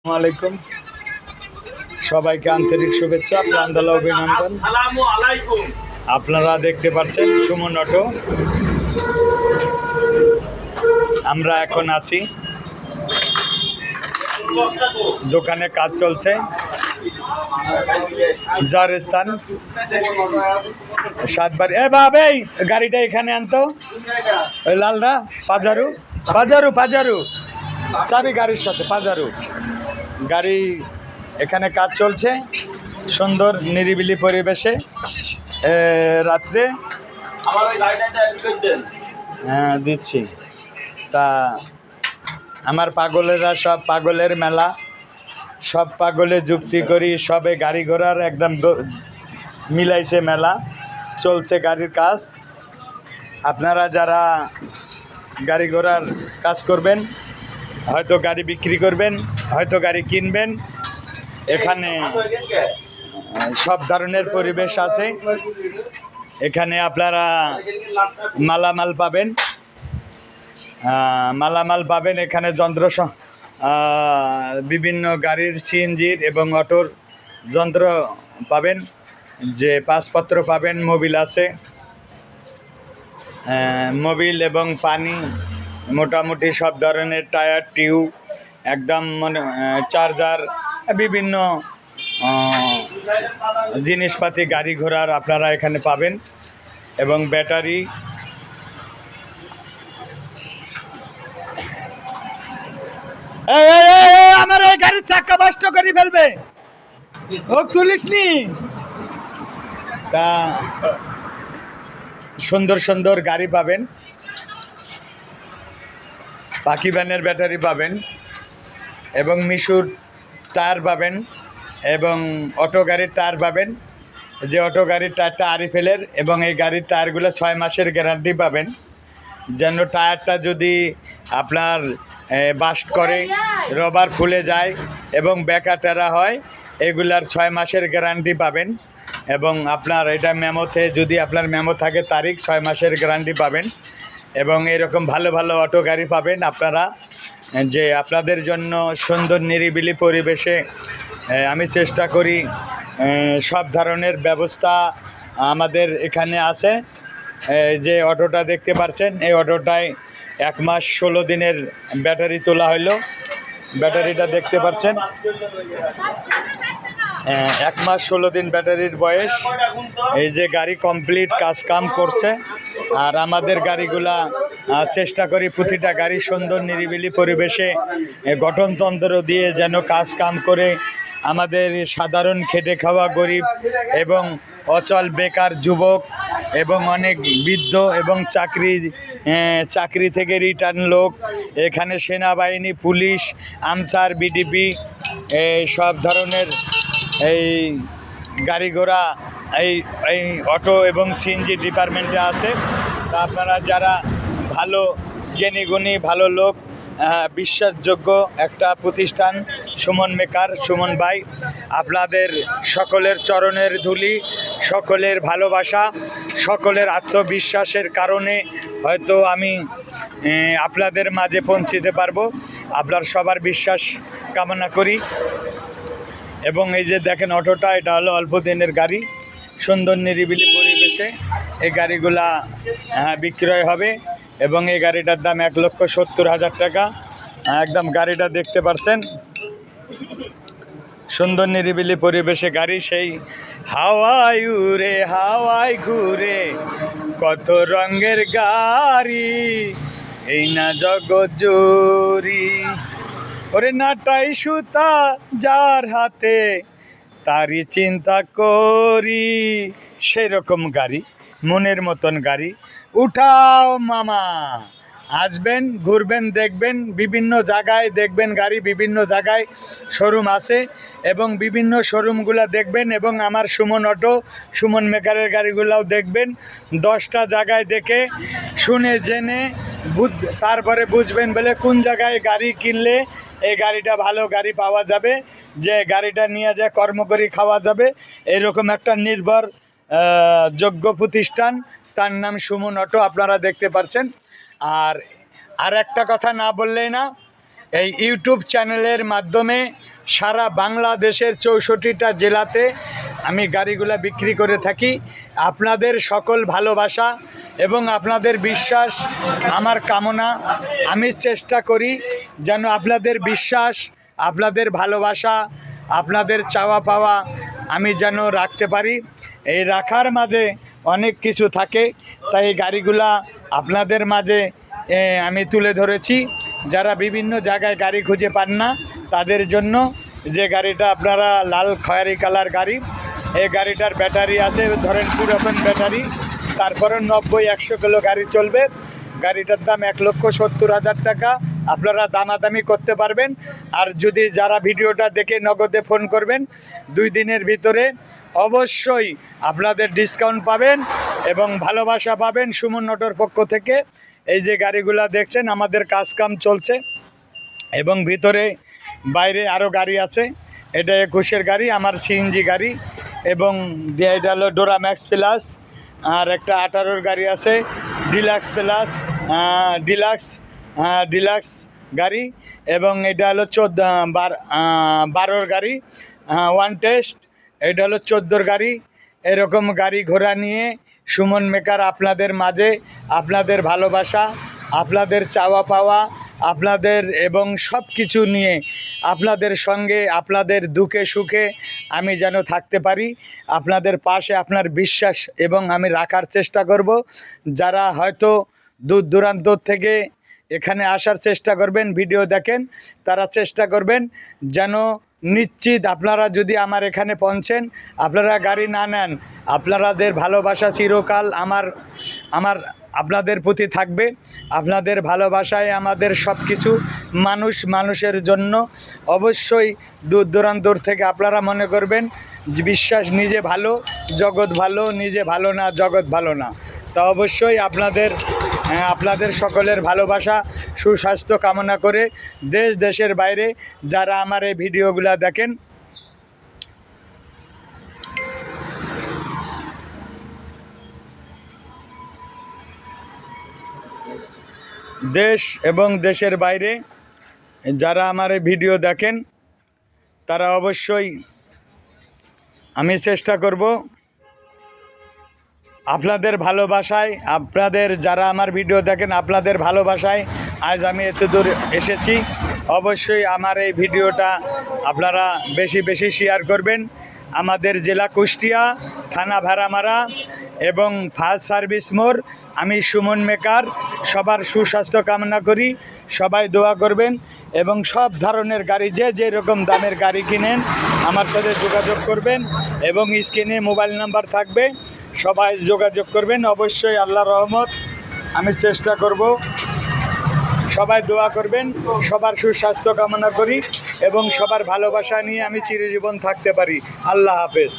আলাইকুম সবাইকে আন্তরিক শুভেচ্ছা প্রাণঢালা অভিনন্দন। আপনারা দেখতে পাচ্ছেন সুমন অটো। আমরা এখন আছি দোকানে, কাজ চলছে। যার স্থান সাতবার। বাবা এই গাড়িটা এখানে আনতো, ওই লালরা পাজারু পাজারু পাজারু চাবি গাড়ির সাথে পাজারু গাড়ি। এখানে কাজ চলছে সুন্দর নিরিবিলি পরিবেশে রাত্রে। হ্যাঁ দিচ্ছি। তা আমার পাগলেরা সব পাগলের মেলা, সব পাগলে যুক্তি করি, সবে গাড়ি ঘোড়ার একদম মিলাইছে মেলা, চলছে গাড়ির কাজ। আপনারা যারা গাড়ি ঘোড়ার কাজ করবেন, হয়তো গাড়ি বিক্রি করবেন, হয়তো গাড়ি কিনবেন, এখানে সব ধরনের পরিবেশ আছে। এখানে আপনারা মালামাল পাবেন, এখানে যন্ত্র বিভিন্ন গাড়ির সিএনজির এবং অটোর যন্ত্র পাবেন, যে পাসপত্র পাবেন, মোবিল আছে, মোবিল এবং পানি, মোটামুটি সব ধরনের টায়ার টিউব, একদম চার্জার, বিভিন্ন জিনিসপাতি গাড়ি ঘোড়ার আপনারা এখানে পাবেন, এবং ব্যাটারি। আমার এই গাড়ির চাক্কা নষ্ট করে ফেলবে, ও তুলিসনি। তা সুন্দর সুন্দর গাড়ি পাবেন, পাখি ভ্যানের ব্যাটারি পাবেন, এবং মিশুর টায়ার পাবেন, এবং অটো গাড়ির টায়ার পাবেন। যে অটো গাড়ির টায়ারটা আরিফেলের, এবং এই গাড়ির টায়ারগুলো 6 মাসের গ্যারান্টি পাবেন। যেন টায়ারটা যদি আপনার বাস্ট করে, রবার খুলে যায় এবং বেঁকা টেরা হয়, এগুলার 6 মাসের গ্যারান্টি পাবেন। এবং আপনার এটা মেমোতে, যদি আপনার মেমো থাকে তারিখ, 6 মাসের গ্যারান্টি পাবেন। এবং এরকম ভালো ভালো অটো গাড়ি পাবেন আপনারা, যে আপনাদের জন্য সুন্দর নিরিবিলি পরিবেশে আমি চেষ্টা করি। সব ধরনের ব্যবস্থা আমাদের এখানে আছে। যে অটোটা দেখতে পাচ্ছেন, এই অটোটায় 1 মাস 16 দিনের ব্যাটারি তোলা হলো। ব্যাটারিটা দেখতে পাচ্ছেন, 1 মাস 16 দিন ব্যাটারির বয়স। এই যে গাড়ি কমপ্লিট কাজ কাম করছে। আর আমাদের গাড়িগুলা চেষ্টা করি প্রতিটা গাড়ি সুন্দর নিরিবিলি পরিবেশে গঠনতন্ত্র দিয়ে যেন কাজ কাম করে আমাদের সাধারণ খেটে খাওয়া গরিব এবং অচল বেকার যুবক এবং অনেক বৃদ্ধ এবং চাকরি থেকে রিটার্ন লোক, এখানে সেনাবাহিনী, পুলিশ, আনসার, বিডিপি, সব ধরনের এই গাড়ি ঘোড়া এই অটো এবং সিএনজি ডিপার্টমেন্টে আছে। তা আপনারা যারা ভালো জ্ঞানীগুণী ভালো লোক, বিশ্বাসযোগ্য একটা প্রতিষ্ঠান সুমন মেকার, সুমন ভাই, আপনাদের সকলের চরণের ধুলি, সকলের ভালোবাসা, সকলের আত্মবিশ্বাসের কারণে হয়তো আমি আপনাদের মাঝে পৌঁছতে পারবো। আপনার সবার বিশ্বাস কামনা করি। এবং এই যে দেখেন অটোটা, এটা হলো অল্প দিনের গাড়ি, সুন্দর নিরিবিলি পরিবেশে এই গাড়িগুলা বিক্রয় হবে। এবং এই গাড়িটার দাম 1,70,000 টাকা। একদম গাড়িটা দেখতে পাচ্ছেন, সুন্দর নিরিবিলি পরিবেশে গাড়ি। সেই হাওয়ায় উড়ে হাওয়ায় ঘুরে কত রঙের গাড়ি, এই না জগৎ জুড়ি, ওরে নাটাই সুতা যার হাতে তারই চিন্তা করি। সেই রকম গাড়ি, মনের মতন গাড়ি। উঠাও মামা, আসবেন, ঘুরবেন, দেখবেন, বিভিন্ন জায়গায় দেখবেন গাড়ি, বিভিন্ন জায়গায় শোরুম আছে, এবং বিভিন্ন শোরুমগুলো দেখবেন, এবং আমার সুমন অটো, সুমন মেকারের গাড়িগুলোও দেখবেন। 10টা জায়গায় দেখে শুনে জেনে তারপরে বুঝবেন বলে কোন জায়গায় গাড়ি কিনলে এই গাড়িটা ভালো গাড়ি পাওয়া যাবে, যে গাড়িটা নিয়ে যায় কর্ম করে খাওয়া যাবে। এরকম একটা নির্ভর যোগ্য প্রতিষ্ঠান, তার নাম সুমন অটো, আপনারা দেখতে পাচ্ছেন। আর একটা কথা না বললেই না, এই ইউটিউব চ্যানেলের মাধ্যমে সারা বাংলাদেশের 64টা জেলাতে আমি গাড়িগুলা বিক্রি করে থাকি। আপনাদের সকল ভালোবাসা এবং আপনাদের বিশ্বাস আমার কামনা। আমি চেষ্টা করি যেন আপনাদের বিশ্বাস, আপনাদের ভালোবাসা, আপনাদের চাওয়া পাওয়া আমি যেন রাখতে পারি। এই রাখার মাঝে অনেক কিছু থাকে, তাই এই গাড়িগুলা আপনাদের মাঝে আমি তুলে ধরেছি। যারা বিভিন্ন জায়গায় গাড়ি খুঁজে পান না তাদের জন্য যে গাড়িটা আপনারা লাল খয়েরি কালার গাড়ি, এই গাড়িটার ব্যাটারি আছে ধরেন পুরাতন ব্যাটারি, তারপরে 90-100 কিলো গাড়ি চলবে। গাড়িটার দাম 1,70,000 টাকা। আপনারা দামাদামি করতে পারবেন। আর যদি যারা ভিডিওটা দেখে নগদে ফোন করবেন 2 দিনের ভিতরে অবশ্যই আপনাদের ডিসকাউন্ট পাবেন এবং ভালোবাসা পাবেন সুমন অটোর পক্ষ থেকে। এই যে গাড়িগুলা দেখছেন আমাদের কাজকাম চলছে এবং ভিতরে বাইরে আরও গাড়ি আছে। এটা 21-এর গাড়ি, আমার সিএনজি গাড়ি, এবং এটা হলো ডোরা ম্যাক্স প্লাস। আর একটা 18-র গাড়ি আছে ডিলাক্স প্লাস, ডিলাক্স গাড়ি, এবং এটা হলো 12-র গাড়ি ওয়ান টেস্ট। এটা হলো 14-র গাড়ি। এরকম গাড়ি ঘোড়া নিয়ে সুমন মেকার আপনাদের মাঝে আপনাদের ভালোবাসা, আপনাদের চাওয়া পাওয়া, আপনাদের এবং সব কিছু নিয়ে আপনাদের সঙ্গে আপনাদের দুঃখে সুখে আমি যেন থাকতে পারি। আপনাদের পাশে আপনার বিশ্বাস এবং আমি রাখার চেষ্টা করব। যারা হয়তো দূর দূরান্ত থেকে এখানে আসার চেষ্টা করবেন, ভিডিও দেখেন, তারা চেষ্টা করবেন যেন নিশ্চিত আপনারা যদি আমার এখানে পৌঁছেন, আপনারা গাড়ি না নেন, আপনাদের ভালোবাসা চিরকাল আমার আপনাদের প্রতি থাকবে। আপনাদের ভালোবাসায় আমাদের সব কিছু। মানুষের জন্য অবশ্যই দূর দূরান্তর থেকে আপনারা মনে করবেন যে বিশ্বাস, নিজে ভালো জগৎ ভালো, নিজে ভালো না জগৎ ভালো না। তা অবশ্যই আপনাদের সকলের ভালোবাসা সুস্বাস্থ্য কামনা করে দেশের বাইরে যারা আমার এই ভিডিওগুলো দেখেন, দেশ এবং দেশের বাইরে যারা আমার এই ভিডিও দেখেন, তারা অবশ্যই আমি চেষ্টা করব আপনাদের ভালোবাসায়, আপনাদের যারা আমার ভিডিও দেখেন আপনাদের ভালোবাসায় আজ আমি এত দূর এসেছি। অবশ্যই আমার এই ভিডিওটা আপনারা বেশি বেশি শেয়ার করবেন। আমাদের জেলা কুষ্টিয়া, থানা ভেড়ামারা এবং ফায়ার সার্ভিস মোড়। আমি সুমন মেকার। সবার সুস্বাস্থ্য কামনা করি, সবাই দোয়া করবেন এবং সব ধরনের গাড়ি যে রকম দামের গাড়ি কিনেন আমার সাথে যোগাযোগ করবেন এবং স্ক্রিনে মোবাইল নাম্বার থাকবে, সবাই যোগাযোগ করবেন। অবশ্যই আল্লাহর রহমত আমি চেষ্টা করব। সবাই দোয়া করবেন, সবার সুস্বাস্থ্য কামনা করি এবং সবার ভালোবাসা নিয়ে আমি চিরজীবন থাকতে পারি। আল্লাহ হাফেজ।